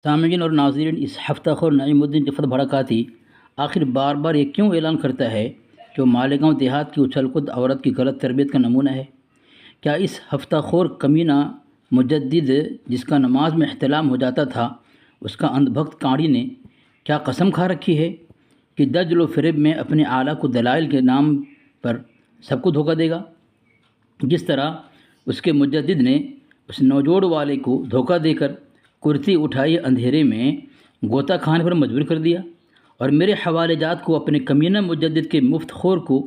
سامعین اور ناظرین، اس ہفتہ خور نعیم الدین رفعت بھڑکاتی آخر بار بار یہ کیوں اعلان کرتا ہے کہ وہ مالیگاؤں دیہات کی اچھل کود عورت کی غلط تربیت کا نمونہ ہے؟ کیا اس ہفتہ خور کمینہ مجدد جس کا نماز میں احتلام ہو جاتا تھا، اس کا اندھ بھکت کاڑی نے کیا قسم کھا رکھی ہے کہ دجل و فریب میں اپنے اعلیٰ کو دلائل کے نام پر سب کو دھوکہ دے گا، جس طرح اس کے مجدد نے اس نوجوڑ والے کو دھوکہ دے کر کرتی اٹھائی اندھیرے میں غوطہ کھانے پر مجبور کر دیا، اور میرے حوالے جات کو اپنے کمینہ مجدد کے مفت خور کو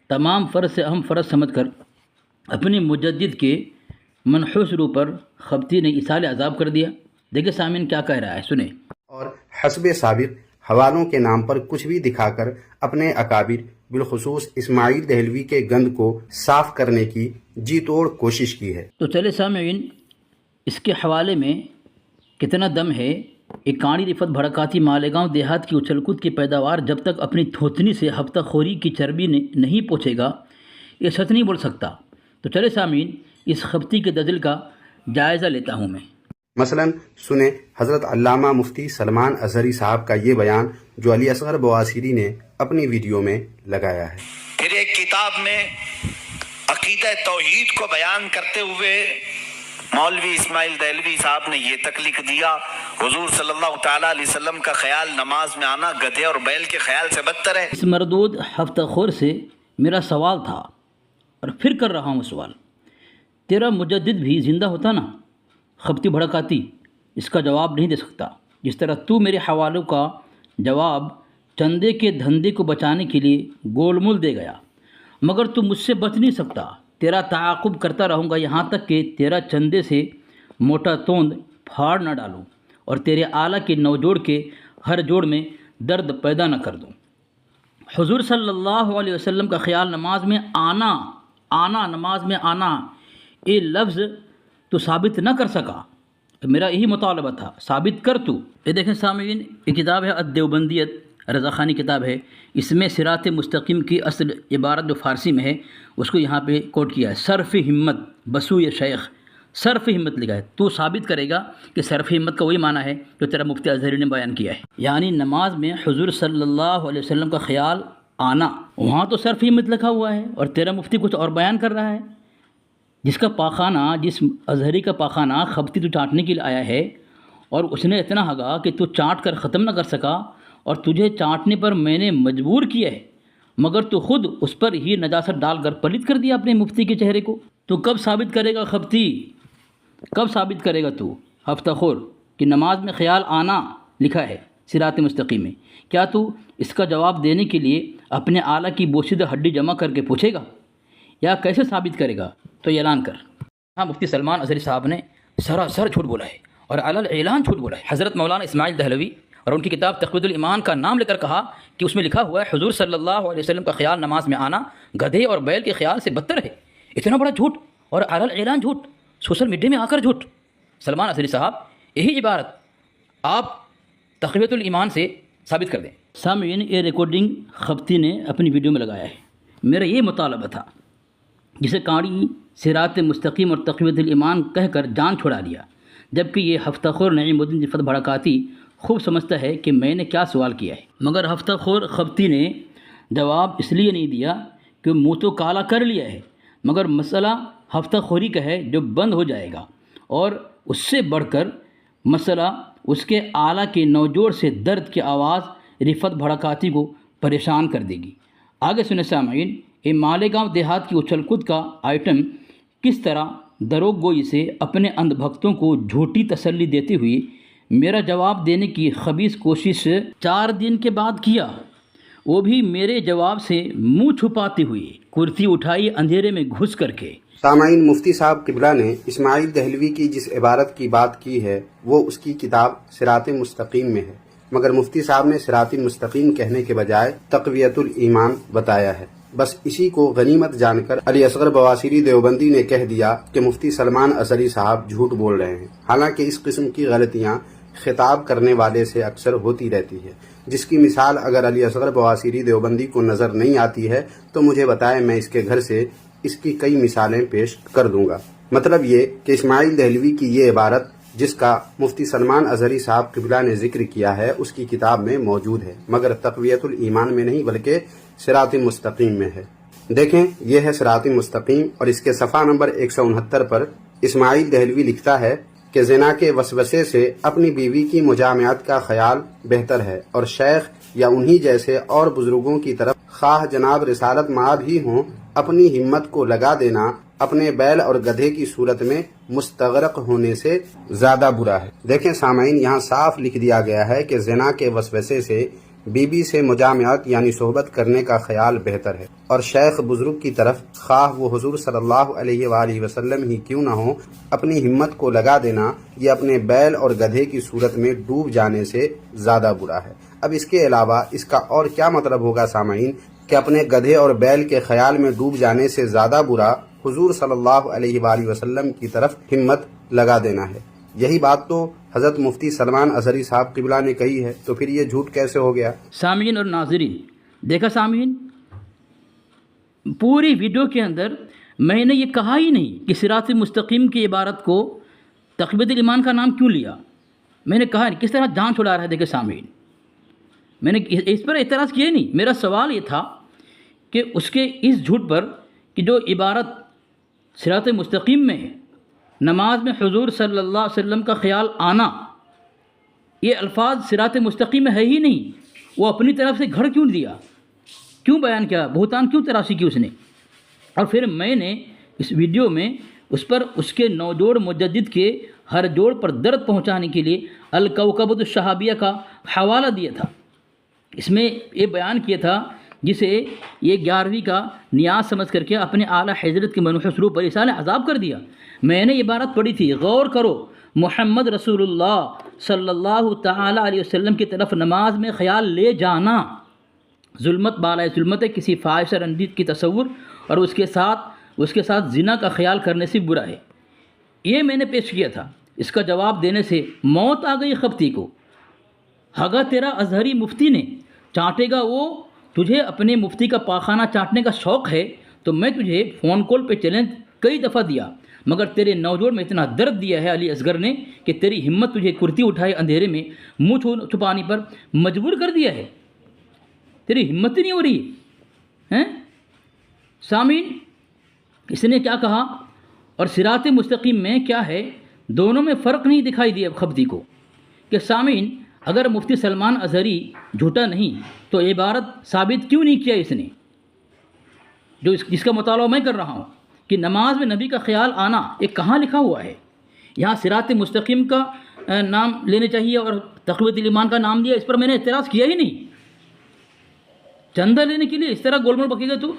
تمام فرض سے اہم فرض سمجھ کر اپنے مجدد کے منحوس روح پر خبتی نے ایصال عذاب کر دیا۔ دیکھیں سامعین کیا کہہ رہا ہے، سنیں۔ اور حسب سابق حوالوں کے نام پر کچھ بھی دکھا کر اپنے اکابر بالخصوص اسماعیل دہلوی کے گند کو صاف کرنے کی جی توڑ کوشش کی ہے۔ تو چلے سامعین، اس کے حوالے میں کتنا دم ہے۔ ایک کاڑی رفعت بھڑکاتی مالیگاؤں دیہات کی اچھل کود کی پیداوار جب تک اپنی تھوتنی سے ہفتہ خوری کی چربی نہیں پہنچے گا، یہ سچ نہیں بول سکتا۔ تو چلے سامعین، اس خبتی کے دجل کا جائزہ لیتا ہوں میں۔ مثلا سنیں حضرت علامہ مفتی سلمان اظہری صاحب کا یہ بیان جو علی اصغر بواسیری نے اپنی ویڈیو میں لگایا ہے۔ پھر ایک کتاب میں عقیدہ توحید کو بیان کرتے ہوئے مولوی اسماعیل دہلوی صاحب نے یہ تک لکھ دیا، حضور صلی اللہ تعالیٰ علیہ وسلم کا خیال نماز میں آنا گدھے اور بیل کے خیال سے بدتر ہے۔ اس مردود ہفتہ خور سے میرا سوال تھا، اور پھر کر رہا ہوں سوال، تیرا مجدد بھی زندہ ہوتا نا، خبتی بھڑکاتی اس کا جواب نہیں دے سکتا، جس طرح تو میرے حوالوں کا جواب چندے کے دھندے کو بچانے کے لیے گول مول دے گیا، مگر تو مجھ سے بچ نہیں سکتا۔ تیرا تعاقب کرتا رہوں گا یہاں تک کہ تیرا چندے سے موٹا توند پھاڑ نہ ڈالوں اور تیرے اعلیٰ کے نوجوڑ کے ہر جوڑ میں درد پیدا نہ کر دوں۔ حضور صلی اللہ علیہ وسلم کا خیال نماز میں آنا نماز میں آنا یہ لفظ تو ثابت نہ کر سکا، میرا یہی مطالبہ تھا، ثابت کر تو۔ یہ دیکھیں سامعین، یہ کتاب ہے الدیوبندیت، رضا خانی کتاب ہے، اس میں صراط مستقیم کی اصل عبارت جو فارسی میں ہے اس کو یہاں پہ کوٹ کیا ہے، صرف ہمت بسوئے شیخ، صرف ہمت لکھا ہے۔ تو ثابت کرے گا کہ صرف ہمت کا وہی معنی ہے جو تیرا مفتی اظہری نے بیان کیا ہے، یعنی نماز میں حضور صلی اللہ علیہ وسلم کا خیال آنا، وہاں تو صرف ہمت لکھا ہوا ہے اور تیرا مفتی کچھ اور بیان کر رہا ہے۔ جس کا پاخانہ، جس اظہری کا پاخانہ خبتی تو چاٹنے کے لیے آیا ہے، اور اس نے اتنا ہگا کہ تو چاٹ کر ختم نہ کر سکا، اور تجھے چاٹنے پر میں نے مجبور کیا ہے، مگر تو خود اس پر ہی نجاست ڈال کر پلت کر دیا اپنے مفتی کے چہرے کو۔ تو کب ثابت کرے گا خبتی، کب ثابت کرے گا تو ہفتہ خور کہ نماز میں خیال آنا لکھا ہے صراط مستقیم میں؟ کیا تو اس کا جواب دینے کے لیے اپنے اعلیٰ کی بوسیدہ ہڈی جمع کر کے پوچھے گا، یا کیسے ثابت کرے گا؟ تو یہ اعلان کر۔ ہاں، مفتی سلمان اظہری صاحب نے سراسر جھوٹ بولا ہے اور علل اعلان جھوٹ بولا ہے۔ حضرت مولانا اسماعیل دہلوی اور ان کی کتاب تقویۃ الایمان کا نام لے کر کہا کہ اس میں لکھا ہوا ہے حضور صلی اللہ علیہ وسلم کا خیال نماز میں آنا گدھے اور بیل کے خیال سے بدتر ہے۔ اتنا بڑا جھوٹ اور علل اعلان جھوٹ، سوشل میڈیا میں آ کر جھوٹ۔ سلمان اظہری صاحب، یہی عبارت آپ تقویۃ الایمان سے ثابت کر دیں۔ سامعین، یہ ریکارڈنگ خبتی نے اپنی ویڈیو میں لگایا ہے۔ میرا یہ مطالبہ تھا، جسے کاڑی صراط مستقیم اور تقویۃ الایمان کہہ کر جان چھڑا دیا، جبکہ یہ ہفتہ خور نعیم الدین رفعت بھڑکاتی خوب سمجھتا ہے کہ میں نے کیا سوال کیا ہے، مگر ہفتہ خور خبتی نے جواب اس لیے نہیں دیا کہ منہ تو کالا کر لیا ہے، مگر مسئلہ ہفتہ خوری کا ہے جو بند ہو جائے گا، اور اس سے بڑھ کر مسئلہ اس کے اعلیٰ کے نوجوڑ سے درد کی آواز رفعت بھڑکاتی کو پریشان کر دے گی۔ آگے سنیں سامعین، یہ مالیگاؤں دیہات کی اچھل کود کا آئٹم کس طرح دروغ گوئی سے اپنے اندھ بھکتوں کو جھوٹی تسلی دیتے ہوئے میرا جواب دینے کی خبیث کوشش 4 دن کے بعد کیا، وہ بھی میرے جواب سے منہ چھپاتے ہوئے، کرتی اٹھائی اندھیرے میں گھس کر کے۔ سامعین، مفتی صاحب قبلہ نے اسماعیل دہلوی کی جس عبارت کی بات کی ہے وہ اس کی کتاب صراط مستقیم میں ہے، مگر مفتی صاحب نے صراط مستقیم کہنے کے بجائے تقویۃ الایمان بتایا ہے۔ بس اسی کو غنیمت جان کر علی اصغر بواسیری دیوبندی نے کہہ دیا کہ مفتی سلمان اظہری صاحب جھوٹ بول رہے ہیں، حالانکہ اس قسم کی غلطیاں خطاب کرنے والے سے اکثر ہوتی رہتی ہے، جس کی مثال اگر علی اصغر بواسیری دیوبندی کو نظر نہیں آتی ہے تو مجھے بتائیں، میں اس کے گھر سے اس کی کئی مثالیں پیش کر دوں گا۔ مطلب یہ کہ اسماعیل دہلوی کی یہ عبارت جس کا مفتی سلمان اظہری صاحب قبلہ نے ذکر کیا ہے اس کی کتاب میں موجود ہے، مگر تقویت الایمان میں نہیں بلکہ صراط مستقیم میں ہے۔ دیکھیں، یہ ہے صراط مستقیم، اور اس کے صفحہ نمبر 169 پر اسماعیل دہلوی لکھتا ہے کہ زنا کے وسوسے سے اپنی بیوی کی مجامعت کا خیال بہتر ہے، اور شیخ یا انہی جیسے اور بزرگوں کی طرف خواہ جناب رسالت مآب ہی ہوں، اپنی ہمت کو لگا دینا اپنے بیل اور گدھے کی صورت میں مستغرق ہونے سے زیادہ برا ہے۔ دیکھیں سامعین، یہاں صاف لکھ دیا گیا ہے کہ زنا کے وسوسے سے بیوی سے مجامعت یعنی صحبت کرنے کا خیال بہتر ہے، اور شیخ بزرگ کی طرف خواہ وہ حضور صلی اللہ علیہ وآلہ وسلم ہی کیوں نہ ہو، اپنی ہمت کو لگا دینا یہ اپنے بیل اور گدھے کی صورت میں ڈوب جانے سے زیادہ برا ہے۔ اب اس کے علاوہ اس کا اور کیا مطلب ہوگا سامعین کہ اپنے گدھے اور بیل کے خیال میں ڈوب جانے سے زیادہ برا حضور صلی اللہ علیہ وآلہ وسلم کی طرف ہمت لگا دینا ہے۔ یہی بات تو حضرت مفتی سلمان اظہری صاحب قبلہ نے کہی ہے، تو پھر یہ جھوٹ کیسے ہو گیا؟ سامعین اور ناظرین، دیکھا سامعین، پوری ویڈیو کے اندر میں نے یہ کہا ہی نہیں کہ صراط مستقیم کی عبارت کو تقویت الایمان کا نام کیوں لیا۔ میں نے کہا کس طرح جان چھڑا رہا ہے۔ دیکھیں سامعین، میں نے اس پر اعتراض کیا ہی نہیں۔ میرا سوال یہ تھا کہ اس کے اس جھوٹ پر کہ جو عبارت صراط مستقیم میں نماز میں حضور صلی اللہ علیہ وسلم کا خیال آنا، یہ الفاظ صراط مستقیم میں ہے ہی نہیں، وہ اپنی طرف سے گھڑ کیوں دیا، کیوں بیان کیا، بہتان کیوں تراشی کی اس نے۔ اور پھر میں نے اس ویڈیو میں اس پر اس کے نوجوڑ مجدد کے ہر جوڑ پر درد پہنچانے کے لیے الکوکبۃ الشہابیہ کا حوالہ دیا تھا۔ اس میں یہ بیان کیا تھا جسے یہ 11ویں کا نیاز سمجھ کر کے اپنے اعلیٰ حضرت کے منحوس روح پر اصال عذاب کر دیا۔ میں نے یہ عبارت پڑھی تھی، غور کرو، محمد رسول اللہ صلی اللہ تعالی علیہ وسلم کی طرف نماز میں خیال لے جانا ظلمت بالائے ظلمت ہے، کسی فاحش رندید کی تصور اور اس کے ساتھ زنا کا خیال کرنے سے برا ہے۔ یہ میں نے پیش کیا تھا۔ اس کا جواب دینے سے موت آ گئی خبتی کو۔ ہگا تیرا اظہری مفتی نے چاٹے گا وہ، تجھے اپنے مفتی کا پاخانہ چاٹنے کا شوق ہے تو میں تجھے فون کال پہ چیلنج کئی دفعہ دیا، مگر تیرے نوجوڑ میں اتنا درد دیا ہے علی اصغر نے کہ تیری ہمت تجھے کرتی اٹھائے اندھیرے میں منہ چھپانے پر مجبور کر دیا ہے۔ تیری ہمت ہی نہیں ہو رہی ہے۔ سامعین، اس نے کیا کہا اور صراط مستقیم میں کیا ہے، دونوں میں فرق نہیں دکھائی دیا خبتی کو۔ کہ سامعین، اگر مفتی سلمان اظہری جھوٹا نہیں تو عبارت ثابت کیوں نہیں کیا اس نے، جس کا مطالعہ میں کر رہا ہوں کہ نماز میں نبی کا خیال آنا یہ کہاں لکھا ہوا ہے؟ یہاں صراط مستقیم کا نام لینے چاہیے اور تقویت الایمان کا نام دیا، اس پر میں نے اعتراض کیا ہی نہیں۔ چندہ لینے کے لیے اس طرح گول مول بکے گا تو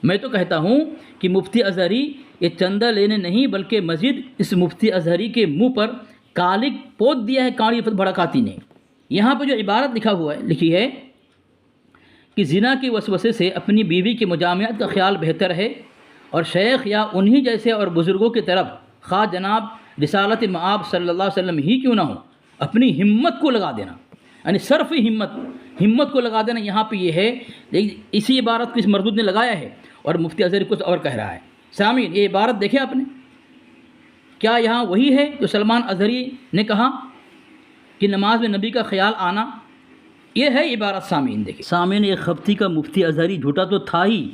میں تو کہتا ہوں کہ مفتی اظہری یہ چندہ لینے نہیں بلکہ مزید اس مفتی اظہری کے منہ پر کالک پوت دیا ہے کاڑی بھڑکاتی نے۔ یہاں پہ جو عبارت لکھی ہے کہ زنا کے وسوسے سے اپنی بیوی کی مجامعت کا خیال بہتر ہے، اور شیخ یا انہی جیسے اور بزرگوں کی طرف خواہ جناب رسالت مآب صلی اللہ علیہ وسلم ہی کیوں نہ ہو، اپنی ہمت کو لگا دینا، یعنی صرف ہمت کو لگا دینا یہاں پہ یہ ہے۔ لیکن اسی عبارت کو اس مردود نے لگایا ہے اور مفتی اظہری کچھ اور کہہ رہا ہے۔ سامعین، یہ عبارت دیکھیں آپ نے، کیا یہاں وہی ہے جو سلمان اظہری نے کہا کہ نماز میں نبی کا خیال آنا؟ یہ ہے عبارت۔ سامعین دیکھیں، سامعین، یہ خبتی کا مفتی اظہری جھوٹا تو تھا ہی،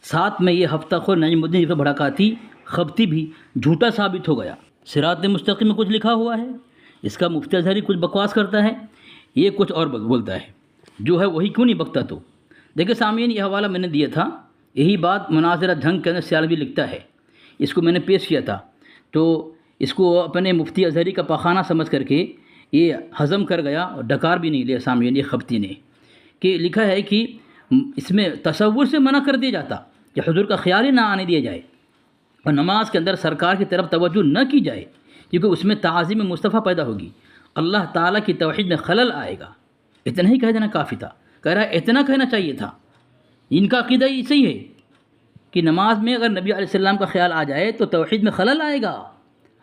ساتھ میں یہ ہفتہ خور نجم الدین پر بھڑکاتی خبتی بھی جھوٹا ثابت ہو گیا۔ صراط مستقیم میں کچھ لکھا ہوا ہے، اس کا مفتی اظہری کچھ بکواس کرتا ہے، یہ کچھ اور بولتا ہے، جو ہے وہی کیوں نہیں بکتا تو۔ دیکھیں سامعین، یہ حوالہ میں نے دیا تھا، یہی بات مناظرہ جھنگ کے اندر سیالوی لکھتا ہے، اس کو میں نے پیش کیا تھا، تو اس کو اپنے مفتی اظہری کا پاخانہ سمجھ کر کے یہ ہضم کر گیا اور ڈکار بھی نہیں لیا سامعین یہ خبتی نے، کہ لکھا ہے کہ اس میں تصور سے منع کر دیا جاتا کہ حضور کا خیال ہی نہ آنے دیا جائے، اور نماز کے اندر سرکار کی طرف توجہ نہ کی جائے، کیونکہ اس میں تعظیم مصطفیٰ پیدا ہوگی، اللہ تعالیٰ کی توحید میں خلل آئے گا۔ اتنا ہی کہہ دینا کافی تھا، کہہ رہا ہے اتنا کہنا چاہیے تھا۔ ان کا عقیدہ یہ صحیح ہے کہ نماز میں اگر نبی علیہ السلام کا خیال آ جائے تو توحید میں خلل آئے گا،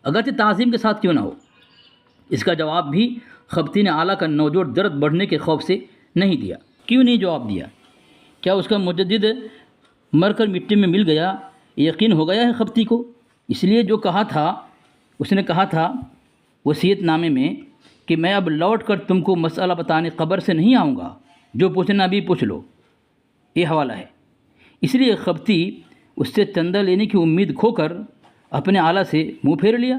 اگرچہ تعظیم کے ساتھ کیوں نہ ہو۔ اس کا جواب بھی خبتی نے اعلیٰ کا نوجوڑ درد بڑھنے کے خوف سے نہیں دیا۔ کیوں نہیں جواب دیا؟ کیا اس کا مجدد مر کر مٹی میں مل گیا، یقین ہو گیا ہے خبتی کو؟ اس لیے جو کہا تھا، اس نے کہا تھا وصیت نامے میں کہ میں اب لوٹ کر تم کو مسئلہ بتانے قبر سے نہیں آؤں گا، جو پوچھنا بھی پوچھ لو، یہ حوالہ ہے۔ اس لیے خبتی اس سے چندہ لینے کی امید کھو کر اپنے آلہ سے منہ پھیر لیا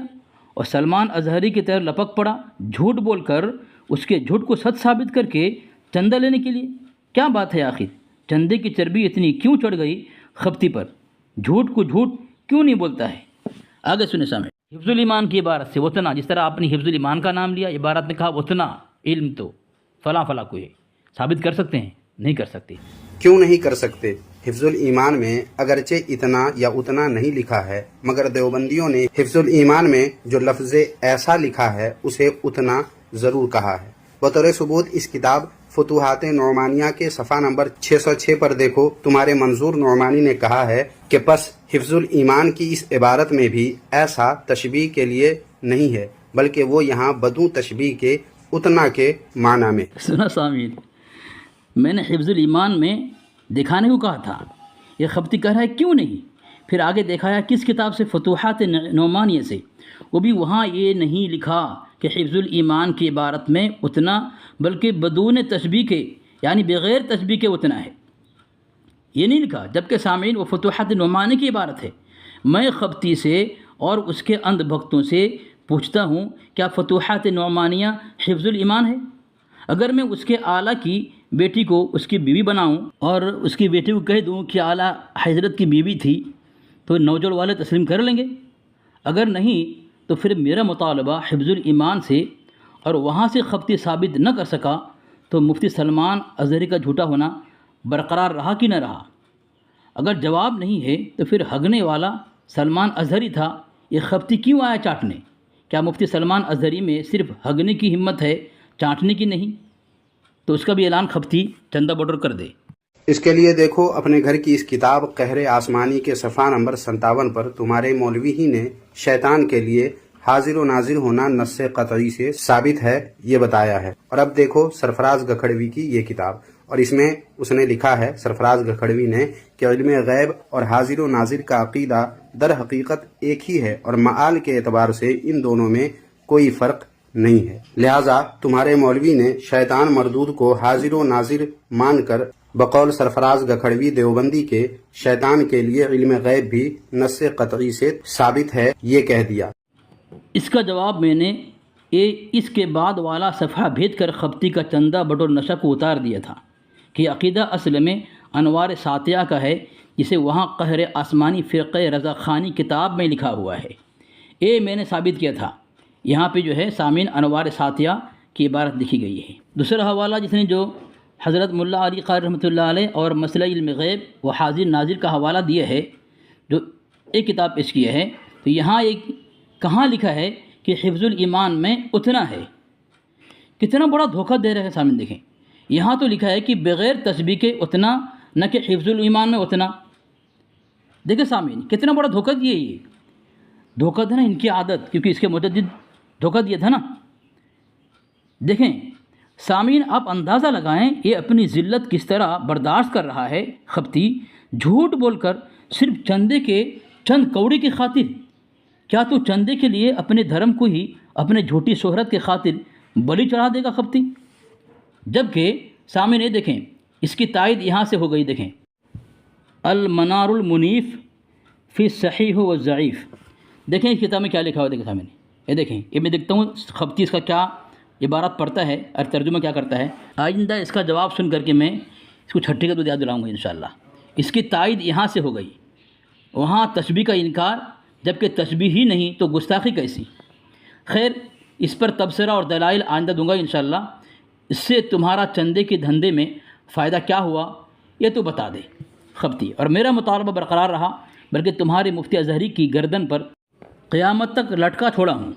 اور سلمان اظہری کی طرح لپک پڑا، جھوٹ بول کر اس کے جھوٹ کو سچ ثابت کر کے چندہ لینے کے لیے۔ کیا بات ہے آخر، چندے کی چربی اتنی کیوں چڑھ گئی خبتی پر؟ جھوٹ کو جھوٹ کیوں نہیں بولتا ہے؟ آگے سنیں سامنے، حفظ الایمان کی عبارت سے اتنا، جس طرح آپ نے حفظ الایمان کا نام لیا، عبارت میں کہا اتنا علم تو فلاں فلاں کو ہے، ثابت کر سکتے ہیں؟ نہیں کر سکتے۔ کیوں نہیں کر سکتے؟ حفظ الایمان میں اگرچہ اتنا یا اتنا نہیں لکھا ہے، مگر دیوبندیوں نے حفظ الایمان میں جو لفظ ایسا لکھا ہے اسے اتنا ضرور کہا ہے۔ بطور ثبوت اس کتاب فتوحات نعمانیہ کے صفحہ نمبر 606 پر دیکھو، تمہارے منظور نعمانی نے کہا ہے کہ پس حفظ الایمان کی اس عبارت میں بھی ایسا تشبیہ کے لیے نہیں ہے، بلکہ وہ یہاں بدون تشبیہ کے اتنا کے معنی میں۔ سنا سامعین، میں نے حفظ الایمان میں دکھانے کو کہا تھا، یہ خبتی کہہ رہا ہے کیوں نہیں؟ پھر آگے دیکھایا کس کتاب سے؟ فتوحات نعمانیہ سے، وہ بھی وہاں یہ نہیں لکھا کہ حفظ الایمان کی عبارت میں اتنا، بلکہ بدون تشبیہ کے، یعنی بغیر تشبیہ کے اتنا ہے، یہ نہیں لکھا۔ جبکہ سامعین وہ فتوحات نعمانیہ کی عبارت ہے۔ میں خبتی سے اور اس کے اندھ بھکتوں سے پوچھتا ہوں، کیا فتوحات نعمانیہ حفظ الایمان ہے؟ اگر میں اس کے اعلیٰ کی بیٹی کو اس کی بیوی بناؤں اور اس کی بیٹی کو کہہ دوں کہ اعلیٰ حضرت کی بیوی تھی، تو نوجوان والے تسلیم کر لیں گے؟ اگر نہیں تو پھر میرا مطالبہ حفظ الایمان سے اور وہاں سے خبتی ثابت نہ کر سکا تو مفتی سلمان اظہری کا جھوٹا ہونا برقرار رہا کہ نہ رہا؟ اگر جواب نہیں ہے تو پھر ہگنے والا سلمان اظہری تھا، یہ خبتی کیوں آیا چاٹنے؟ کیا مفتی سلمان اظہری میں صرف ہگنے کی ہمت ہے، چاٹنے کی نہیں؟ تو اس کا بھی اعلان خبتی چندہ بٹور کر دے۔ اس کے لیے دیکھو اپنے گھر کی اس کتاب قہر آسمانی کے صفحہ نمبر 57 پر تمہارے مولوی ہی نے شیطان کے لیے حاضر و ناظر ہونا نص قطعی سے ثابت ہے یہ بتایا ہے۔ اور اب دیکھو سرفراز گکھڑوی کی یہ کتاب، اور اس میں اس نے لکھا ہے، سرفراز گکھڑوی نے، کہ علم غیب اور حاضر و ناظر کا عقیدہ در حقیقت ایک ہی ہے اور معال کے اعتبار سے ان دونوں میں کوئی فرق نہیں ہے۔ لہٰذا تمہارے مولوی نے شیطان مردود کو حاضر و ناظر مان کر بقول سرفراز گکھڑوی دیوبندی کے شیطان کے لیے علم غیب بھی نص قطعی سے ثابت ہے یہ کہہ دیا۔ اس کا جواب میں نے اس کے بعد والا صفحہ بھید کر خبتی کا چندہ بٹور نشہ کو اتار دیا تھا کہ عقیدہ اصل میں انوار ساتیہ کا ہے، جسے وہاں قہر آسمانی فرقہ رضا خانی کتاب میں لکھا ہوا ہے۔ میں نے ثابت کیا تھا، یہاں پہ جو ہے سامعین انوار ساتیہ کی عبارت لکھی گئی ہے۔ دوسرا حوالہ جس نے جو حضرت ملا علی قاری رحمۃ اللہ علیہ اور مسئلہ علم غیب و حاضر ناظر کا حوالہ دیا ہے، جو ایک کتاب پیش کی ہے، تو یہاں ایک کہاں لکھا ہے کہ حفظ الایمان میں اتنا ہے؟ کتنا بڑا دھوکہ دے رہے ہیں سامعین، دیکھیں یہاں تو لکھا ہے کہ بغیر تشبیہ کے اتنا، نہ کہ حفظ الایمان میں اتنا۔ دیکھیں سامعین کتنا بڑا دھوکہ دیا، یہ دھوکہ دینا ان کی عادت، کیونکہ اس کے مجدد دھوکہ دیا تھا نا۔ دیکھیں سامعین آپ اندازہ لگائیں یہ اپنی ذلت کس طرح برداشت کر رہا ہے۔ خبتی جھوٹ بول کر صرف چندے کے چند کوڑی کی خاطر، کیا تو چندے کے لیے اپنے دھرم کو ہی اپنے جھوٹی شہرت کے خاطر بلی چڑھا دے گا خبتی؟ جبکہ سامعین یہ دیکھیں اس کی تائید یہاں سے ہو گئی، دیکھیں المنار المنیف فی صحیح و ضعیف، دیکھیں اس کتاب میں کیا لکھا ہوا، دیکھیں سامعین یہ دیکھیں، یہ میں دیکھتا ہوں خبتی اس کا کیا عبارت پڑھتا ہے اور ترجمہ کیا کرتا ہے۔ آئندہ اس کا جواب سن کر کے میں اس کو چھٹی کا تو یاد دلاؤں گا انشاءاللہ۔ اس کی تائید یہاں سے ہو گئی، وہاں تشبیہ کا انکار، جبکہ تشبیہ ہی نہیں تو گستاخی کیسی؟ خیر اس پر تبصرہ اور دلائل آئندہ دوں گا انشاءاللہ۔ اس سے تمہارا چندے کے دھندے میں فائدہ کیا ہوا یہ تو بتا دے خبتی، اور میرا مطالبہ برقرار رہا، بلکہ تمہارے مفتی اظہری کی گردن پر قیامت تک لٹکا چھوڑا ہوں۔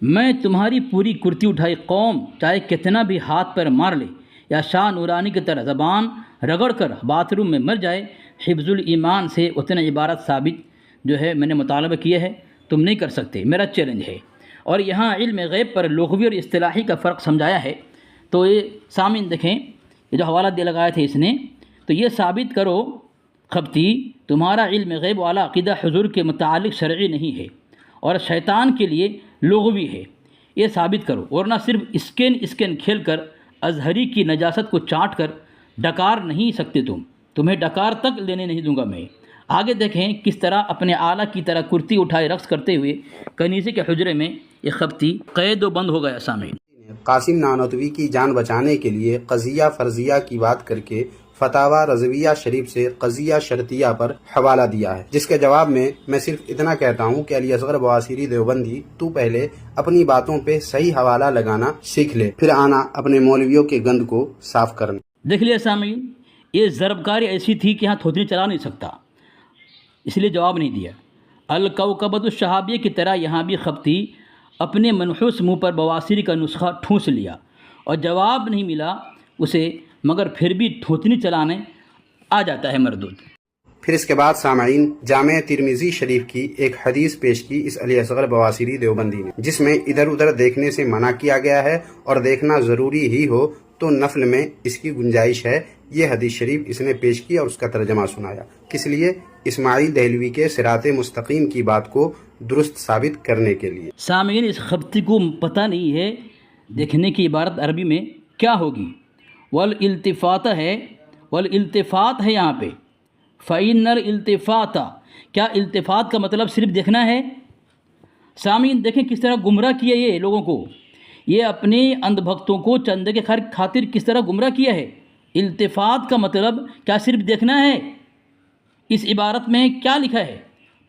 میں تمہاری پوری کرتی اٹھائی قوم چاہے کتنا بھی ہاتھ پر مار لے یا شاہ نورانی کی طرح زبان رگڑ کر باتھ روم میں مر جائے، حفظ الایمان سے اتنا عبارت ثابت جو ہے میں نے مطالبہ کیا ہے تم نہیں کر سکتے، میرا چیلنج ہے۔ اور یہاں علم غیب پر لغوی اور اصطلاحی کا فرق سمجھایا ہے، تو یہ سامعین دیکھیں یہ جو حوالہ دے لگایا تھے اس نے، تو یہ ثابت کرو خبتی تمہارا علم غیب والا عقیدہ حضور کے متعلق شرعی نہیں ہے اور شیطان کے لیے لغوی ہے، یہ ثابت کرو، ورنہ صرف اسکین کھیل کر ازہری کی نجاست کو چاٹ کر ڈکار نہیں سکتے تمہیں ڈکار تک لینے نہیں دوں گا میں۔ آگے دیکھیں کس طرح اپنے آلہ کی طرح کرتی اٹھائے رقص کرتے ہوئے کنیزے کے حجرے میں یہ خبتی قید و بند ہو گیا۔ سامعین، قاسم نانوتوی کی جان بچانے کے لیے قضیہ فرضیہ کی بات کر کے فتاوی رضویہ شریف سے قضیہ شرطیہ پر حوالہ دیا ہے، جس کے جواب میں صرف اتنا کہتا ہوں کہ علی اصغر بواسیری دیوبندی تو پہلے اپنی باتوں پہ صحیح حوالہ لگانا سیکھ لے، پھر آنا اپنے مولویوں کے گند کو صاف کرنا۔ دیکھ لیا سامعین، یہ ضربکاری ایسی تھی کہ یہاں تھوتنی چلا نہیں سکتا، اس لیے جواب نہیں دیا۔ الکوکبۃ الشہابیہ کی طرح یہاں بھی خبتی اپنے منحوس منہ پر بواسیری کا نسخہ ٹھونس لیا اور جواب نہیں ملا اسے، مگر پھر بھی تھوتنی چلانے آ جاتا ہے مردود۔ پھر اس کے بعد سامعین جامع ترمذی شریف کی ایک حدیث پیش کی اس علی اصغر بواسیری دیوبندی نے، جس میں ادھر ادھر دیکھنے سے منع کیا گیا ہے اور دیکھنا ضروری ہی ہو تو نفل میں اس کی گنجائش ہے۔ یہ حدیث شریف اس نے پیش کی اور اس کا ترجمہ سنایا، کس لیے؟ اسماعیل دہلوی کے صراط مستقیم کی بات کو درست ثابت کرنے کے لیے۔ سامعین، اس خبتی کو پتہ نہیں ہے دیکھنے کی عبارت عربی میں کیا ہوگی۔ والالتفات ہے یہاں پہ، فَإِنَّ الْإِلْتِفَاتَ، کیا التفات کا مطلب صرف دیکھنا ہے؟ سامعین دیکھیں کس طرح گمراہ کیا یہ لوگوں کو، یہ اپنے اندھ بھکتوں کو چندے کے خاطر کس طرح گمراہ کیا ہے۔ التفات کا مطلب کیا صرف دیکھنا ہے؟ اس عبارت میں کیا لکھا ہے؟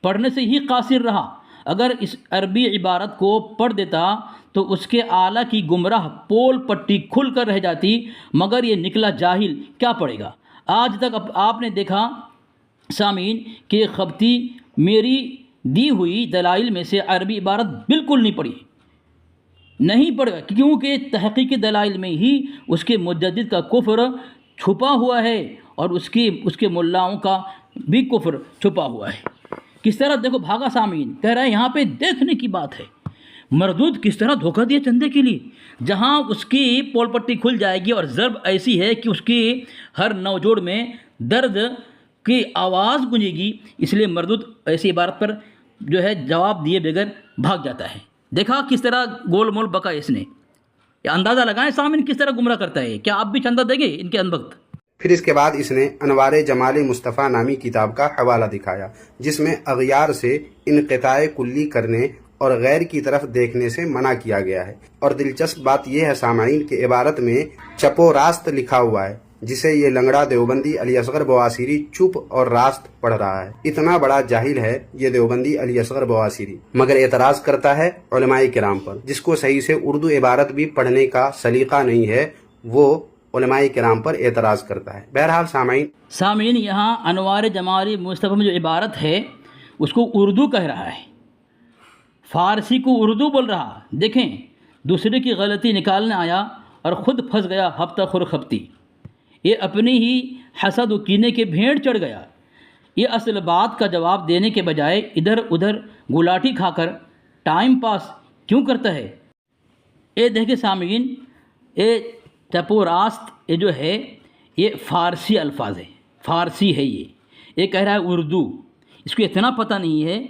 پڑھنے سے ہی قاصر رہا، اگر اس عربی عبارت کو پڑھ دیتا تو اس کے آلہ کی گمراہ پول پٹی کھل کر رہ جاتی، مگر یہ نکلا جاہل، کیا پڑھے گا؟ آج تک آپ نے دیکھا سامعین کہ خبتی میری دی ہوئی دلائل میں سے عربی عبارت بالکل نہیں پڑھی، نہیں پڑھا، کیونکہ تحقیقی دلائل میں ہی اس کے مجدد کا کفر چھپا ہوا ہے اور اس کے ملاؤں کا بھی کفر چھپا ہوا ہے۔ کس طرح دیکھو بھاگا سامعین، کہہ رہا ہے یہاں پہ دیکھنے کی بات ہے۔ مردود کس طرح دھوکہ دیا چندے کے لیے، جہاں اس کی پول پٹی کھل جائے گی اور ضرب ایسی ہے کہ اس کی ہر نوجوڑ میں درد کی آواز گونجے گی، اس لیے مردود ایسی عبارت پر جو ہے جواب دیے بغیر بھاگ جاتا ہے۔ دیکھا کس طرح گول مول بکا اس نے، یہ اندازہ لگائیں سامعین کس طرح گمراہ کرتا ہے۔ کیا آپ بھی چندہ دیں گے ان کے انبخت؟ پھر اس کے بعد اس نے انوار جمال مصطفیٰ نامی کتاب کا حوالہ دکھایا، جس میں اغیار سے انقطاع کلی کرنے اور غیر کی طرف دیکھنے سے منع کیا گیا ہے۔ اور دلچسپ بات یہ ہے سامعین کہ عبارت میں چپو راست لکھا ہوا ہے، جسے یہ لنگڑا دیوبندی علی اصغر بواسیری چپ اور راست پڑھ رہا ہے۔ اتنا بڑا جاہل ہے یہ دیوبندی علی اصغر بواسیری، مگر اعتراض کرتا ہے علماء کرام پر، جس کو صحیح سے اردو عبارت بھی پڑھنے کا سلیقہ نہیں ہے، وہ علماء کرام پر اعتراض کرتا ہے۔ بہرحال سامعین یہاں انوار جمال مصطفیٰ میں جو عبارت ہے اس کو اردو کہہ رہا ہے، فارسی کو اردو بول رہا۔ دیکھیں دوسرے کی غلطی نکالنے آیا اور خود پھنس گیا ہفتہ خور خبتی، یہ اپنی ہی حسد و کینے کے بھیڑ چڑھ گیا۔ یہ اصل بات کا جواب دینے کے بجائے ادھر ادھر گلاٹھی کھا کر ٹائم پاس کیوں کرتا ہے؟ یہ دیکھیں سامعین، یہ چپو راست یہ جو ہے یہ فارسی الفاظ ہے، فارسی ہے، یہ کہہ رہا ہے اردو، اس کو اتنا پتہ نہیں ہے۔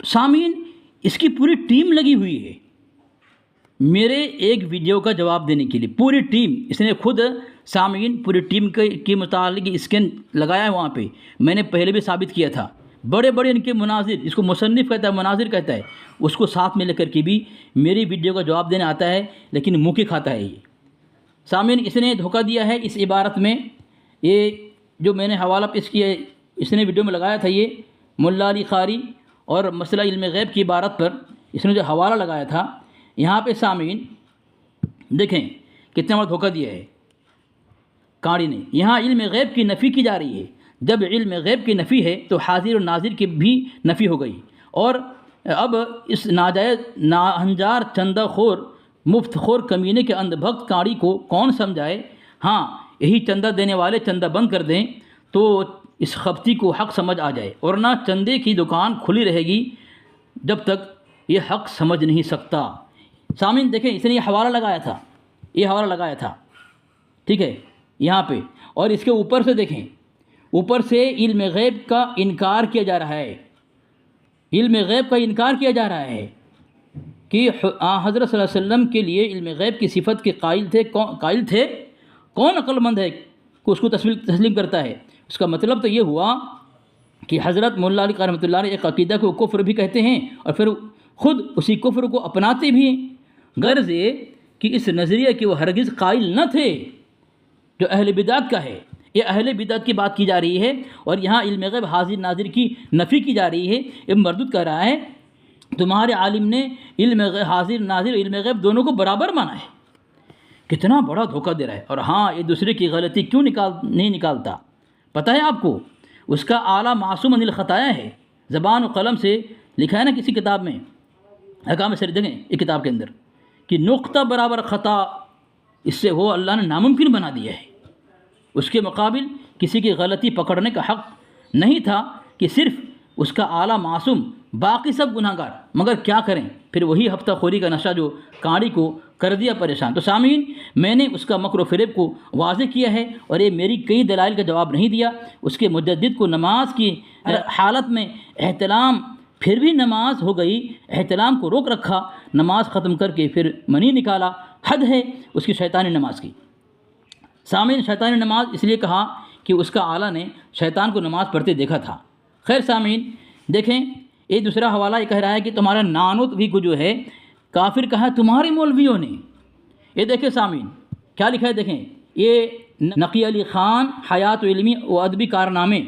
سامعین اس کی پوری ٹیم لگی ہوئی ہے میرے ایک ویڈیو کا جواب دینے کے لیے، پوری ٹیم، اس نے خود سامعین پوری ٹیم کے متعلق اسکین لگایا ہے وہاں پہ، میں نے پہلے بھی ثابت کیا تھا۔ بڑے بڑے ان کے مناظر، اس کو مصنف کہتا ہے، مناظر کہتا ہے، اس کو ساتھ میں لے کر کے بھی میری ویڈیو کا جواب دینے آتا ہے، لیکن منہ کی کھاتا ہے یہ۔ سامعین اس نے دھوکہ دیا ہے اس عبارت میں، یہ جو میں نے حوالہ پیش کیا ہے، اس نے ویڈیو میں لگایا تھا، یہ ملا علی قاری اور مسئلہ علم غیب کی عبارت پر اس نے جو حوالہ لگایا تھا، یہاں پہ سامعین دیکھیں کتنا بڑا دھوکہ دیا ہے قاری نے۔ یہاں علم غیب کی نفی کی جا رہی ہے، جب علم غیب کی نفی ہے تو حاضر اور ناظر کی بھی نفی ہو گئی، اور اب اس ناجائز ناہنجار چندہ خور مفت خور کمینے کے اندھ بھکت قاری کو کون سمجھائے؟ ہاں یہی چندہ دینے والے چندہ بند کر دیں تو اس خبتی کو حق سمجھ آ جائے، اور نہ چندے کی دکان کھلی رہے گی جب تک یہ حق سمجھ نہیں سکتا۔ سامعین دیکھیں اس نے یہ حوالہ لگایا تھا، ٹھیک ہے یہاں پہ، اور اس کے اوپر سے دیکھیں، اوپر سے علم غیب کا انکار کیا جا رہا ہے، علم غیب کا انکار کیا جا رہا ہے۔ کہ حضرت صلی اللہ علیہ وسلم کے لیے علم غیب کی صفت کے قائل تھے کون عقل مند ہے کہ اس کو تسلیم کرتا ہے؟ اس کا مطلب تو یہ ہوا کہ حضرت مولا علی رحمۃ اللہ علیہ ایک عقیدہ کو کفر بھی کہتے ہیں اور پھر خود اسی کفر کو اپناتے بھی ہیں۔ غرض یہ کہ اس نظریے کے وہ ہرگز قائل نہ تھے جو اہل بدعت کا ہے۔ یہ اہل بدعت کی بات کی جا رہی ہے اور یہاں علم غیب حاضر ناظر کی نفی کی جا رہی ہے۔ ابن مردود کہہ رہا ہے تمہارے عالم نے علم غیب حاضر ناظر علم غیب دونوں کو برابر مانا ہے۔ کتنا بڑا دھوکہ دے رہا ہے۔ اور ہاں، یہ دوسرے کی غلطی کیوں نہیں نکالتا پتہ ہے آپ کو؟ اس کا اعلیٰ معصوم عن الخطایا ہے، زبان و قلم سے لکھا ہے نا کسی کتاب میں، احکام شریعت دیکھیں ایک کتاب کے اندر، کہ نقطہ برابر خطا اس سے وہ اللہ نے ناممکن بنا دیا ہے۔ اس کے مقابل کسی کی غلطی پکڑنے کا حق نہیں تھا کہ صرف اس کا اعلیٰ معصوم، باقی سب گناہ گار، مگر کیا کریں؟ پھر وہی ہفتہ خوری کا نشہ جو کاڑی کو کر دیا پریشان۔ تو سامعین، میں نے اس کا مکر و فریب کو واضح کیا ہے اور یہ میری کئی دلائل کا جواب نہیں دیا۔ اس کے مجدد کو نماز کی حالت میں احتلام، پھر بھی نماز ہو گئی، احتلام کو روک رکھا، نماز ختم کر کے پھر منی نکالا، حد ہے اس کی شیطانی نماز کی۔ سامعین، شیطانی نماز اس لیے کہا کہ اس کا اعلیٰ نے شیطان کو نماز پڑھتے دیکھا تھا۔ خیر سامعین، دیکھیں یہ دوسرا حوالہ یہ کہہ رہا ہے کہ تمہارا نانوت بھی کو جو ہے کافر کہا تمہارے مولویوں نے۔ یہ دیکھیں سامعین کیا لکھا ہے، دیکھیں یہ نقی علی خان حیات و علمی و ادبی کارنامے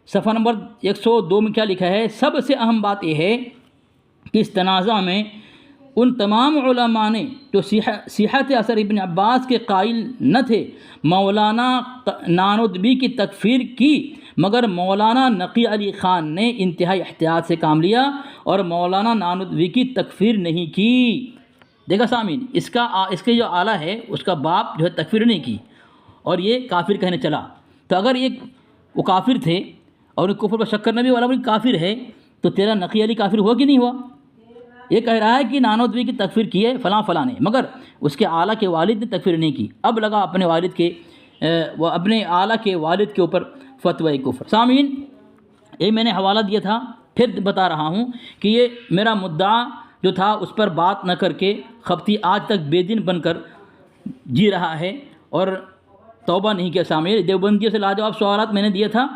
صفحہ نمبر 102 میں کیا لکھا ہے؟ سب سے اہم بات یہ ہے کہ اس تنازع میں ان تمام علماء نے جو صحت اثر ابن عباس کے قائل نہ تھے مولانا نانوتبی کی تکفیر کی، مگر مولانا نقی علی خان نے انتہائی احتیاط سے کام لیا اور مولانا نانوتبی کی تکفیر نہیں کی۔ دیکھا سامعین، اس کے جو اعلیٰ ہے اس کا باپ جو ہے تکفیر نہیں کی اور یہ کافر کہنے چلا۔ تو اگر وہ کافر تھے اور کفر پر شک کرنے والا بھی کافر ہے تو تیرا نقی علی کافر ہوا کہ نہیں ہوا؟ یہ کہہ رہا ہے کہ نانوتبی کی تکفیر کی ہے فلاں نے، مگر اس کے اعلیٰ کے والد نے تکفیر نہیں کی۔ اب لگا اپنے اعلیٰ کے والد کے اوپر فتوی کفر۔ سامعین، یہ میں نے حوالہ دیا تھا، پھر بتا رہا ہوں کہ یہ میرا مدعا جو تھا اس پر بات نہ کر کے خبتی آج تک بے دین بن کر جی رہا ہے اور توبہ نہیں کیا۔ سامعین، دیوبندیوں سے لاجواب سوالات میں نے دیا تھا،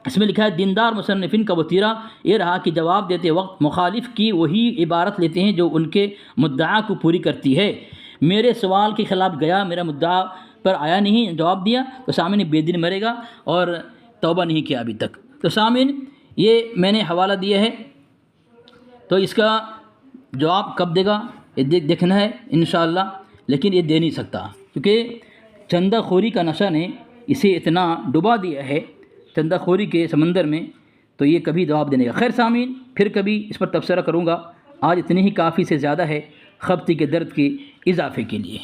اس میں لکھا ہے دیندار مصنفین کا وتیرہ یہ رہا کہ جواب دیتے وقت مخالف کی وہی عبارت لیتے ہیں جو ان کے مدعا کو پوری کرتی ہے۔ میرے سوال کے خلاف گیا، میرا مدعا پر آیا نہیں، جواب دیا، تو سامعین بے دین مرے گا اور توبہ نہیں کیا ابھی تک۔ تو سامعین یہ میں نے حوالہ دیا ہے، تو اس کا جواب کب دے گا یہ دیکھنا ہے انشاءاللہ، لیکن یہ دے نہیں سکتا کیونکہ چندہ خوری کا نشہ نے اسے اتنا ڈبا دیا ہے چندہ خوری کے سمندر میں، تو یہ کبھی جواب دینے گا۔ خیر سامعین، پھر کبھی اس پر تبصرہ کروں گا، آج اتنی ہی کافی سے زیادہ ہے خبتی کے درد کے اضافے کے لیے۔